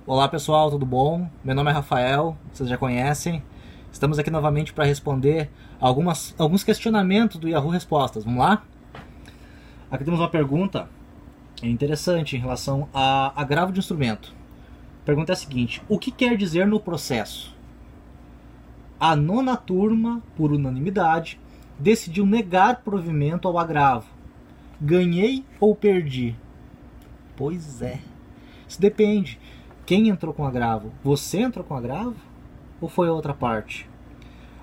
Olá pessoal, tudo bom? Meu nome é Rafael, vocês já conhecem. Estamos aqui novamente para responder alguns questionamentos do Yahoo Respostas. Vamos lá? Aqui temos uma pergunta interessante em relação a agravo de instrumento. A pergunta é a seguinte: o que quer dizer no processo? A nona turma, por unanimidade, decidiu negar provimento ao agravo. Ganhei ou perdi? Pois é. Isso depende. Quem entrou com agravo? Você entrou com agravo? Ou foi a outra parte?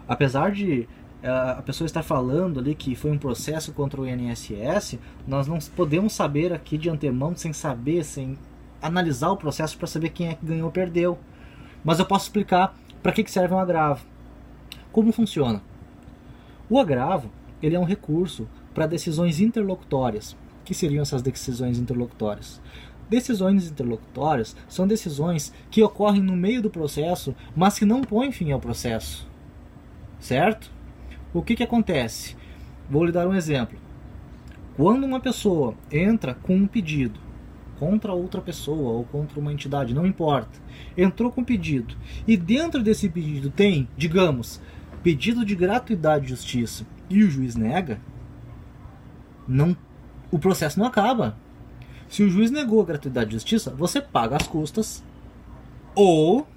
Apesar de a pessoa estar falando ali que foi um processo contra o INSS, nós não podemos saber aqui de antemão, sem saber, sem analisar o processo para saber quem é que ganhou ou perdeu. Mas eu posso explicar para que serve um agravo. Como funciona? O agravo ele é um recurso para decisões interlocutórias. O que seriam essas decisões interlocutórias? Decisões interlocutórias são decisões que ocorrem no meio do processo, mas que não põem fim ao processo. Certo? O que acontece? Vou lhe dar um exemplo. Quando uma pessoa entra com um pedido contra outra pessoa ou contra uma entidade, não importa, entrou com um pedido e dentro desse pedido tem, digamos, pedido de gratuidade de justiça e o juiz nega, o processo não acaba. Se o juiz negou a gratuidade de justiça, você paga as custas ou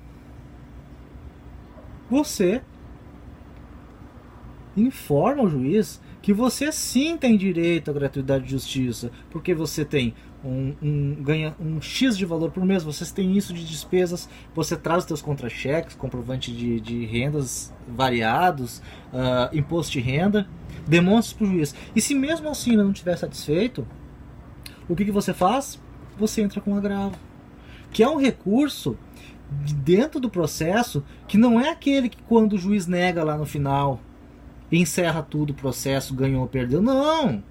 você informa o juiz que você sim tem direito à gratuidade de justiça, porque você tem ganha um X de valor por mês, você tem isso de despesas, você traz os seus contra-cheques, comprovante de rendas variados, imposto de renda, demonstra para o juiz. E se mesmo assim não estiver satisfeito, o que você faz? Você entra com um agravo, que é um recurso dentro do processo que não é aquele que quando o juiz nega lá no final, encerra tudo o processo, ganhou ou perdeu. Não!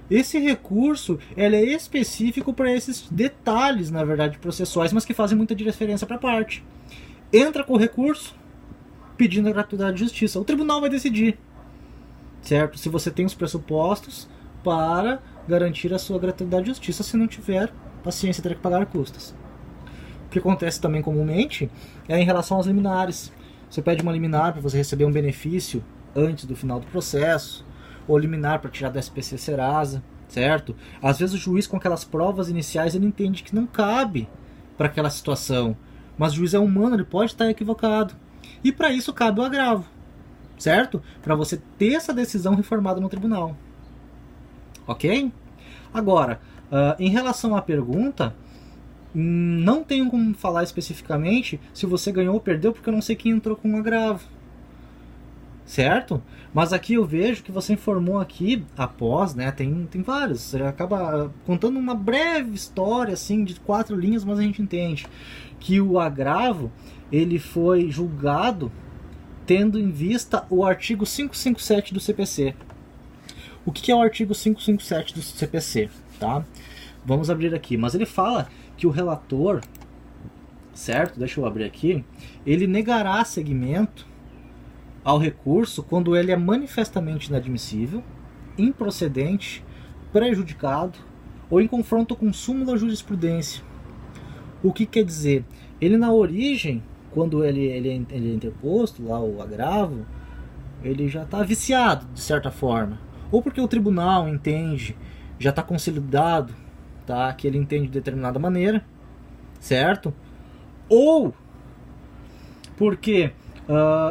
Esse recurso ele é específico para esses detalhes, na verdade, processuais, mas que fazem muita diferença para a parte. Entra com o recurso pedindo a gratuidade de justiça. O tribunal vai decidir, certo? Se você tem os pressupostos para garantir a sua gratuidade de justiça. Se não tiver, paciência, terá que pagar custas. O que acontece também comumente é em relação às liminares. Você pede uma liminar para você receber um benefício antes do final do processo, ou liminar para tirar do SPC Serasa, certo? Às vezes o juiz, com aquelas provas iniciais, ele entende que não cabe para aquela situação, mas o juiz é humano, ele pode estar equivocado, e para isso cabe o agravo, certo? Para você ter essa decisão reformada no tribunal. Ok? Agora, em relação à pergunta, não tenho como falar especificamente se você ganhou ou perdeu, porque eu não sei quem entrou com um agravo. Certo? Mas aqui eu vejo que você informou aqui, após, né, tem vários, você acaba contando uma breve história, assim, de 4 linhas, mas a gente entende que o agravo, ele foi julgado tendo em vista o artigo 557 do CPC. O que é o artigo 557 do CPC? Tá? Vamos abrir aqui, mas ele fala que o relator, certo? Deixa eu abrir aqui, ele negará seguimento ao recurso quando ele é manifestamente inadmissível, improcedente, prejudicado ou em confronto com súmula ou jurisprudência. O que quer dizer? Ele na origem, quando ele é interposto, lá o agravo, ele já está viciado de certa forma. Ou porque o tribunal entende, já está consolidado, tá, que ele entende de determinada maneira, certo? Ou porque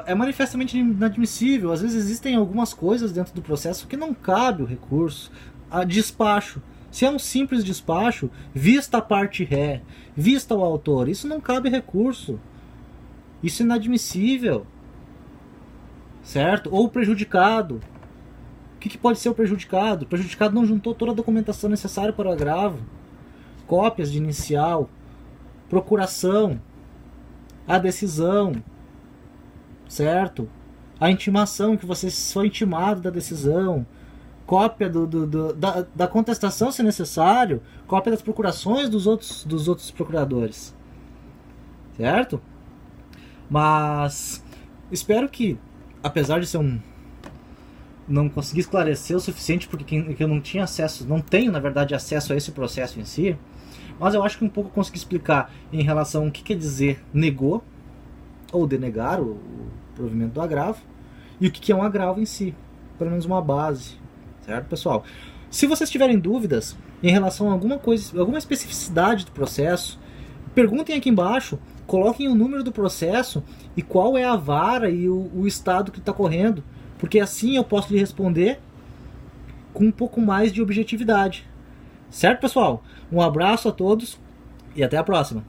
é manifestamente inadmissível. Às vezes existem algumas coisas dentro do processo que não cabe o recurso. Despacho. Se é um simples despacho, vista a parte ré, vista o autor, isso não cabe recurso. Isso é inadmissível. Certo? Ou prejudicado. O que pode ser o prejudicado? O prejudicado não juntou toda a documentação necessária para o agravo. Cópias de inicial, procuração, a decisão, certo? A intimação, que você foi intimado da decisão, cópia da contestação, se necessário, cópia das procurações dos outros procuradores, certo? Mas espero que, apesar de ser não consegui esclarecer o suficiente, porque eu não tinha acesso, não tenho na verdade acesso a esse processo em si, Mas eu acho que um pouco eu consegui explicar em relação ao que quer dizer negou, ou denegar o provimento do agravo, e o que é um agravo em si, pelo menos uma base, certo, pessoal? Se vocês tiverem dúvidas em relação a alguma coisa, alguma especificidade do processo, perguntem aqui embaixo, coloquem o número do processo e qual é a vara e o estado que está correndo, porque assim eu posso lhe responder com um pouco mais de objetividade. Certo, pessoal? Um abraço a todos e até a próxima.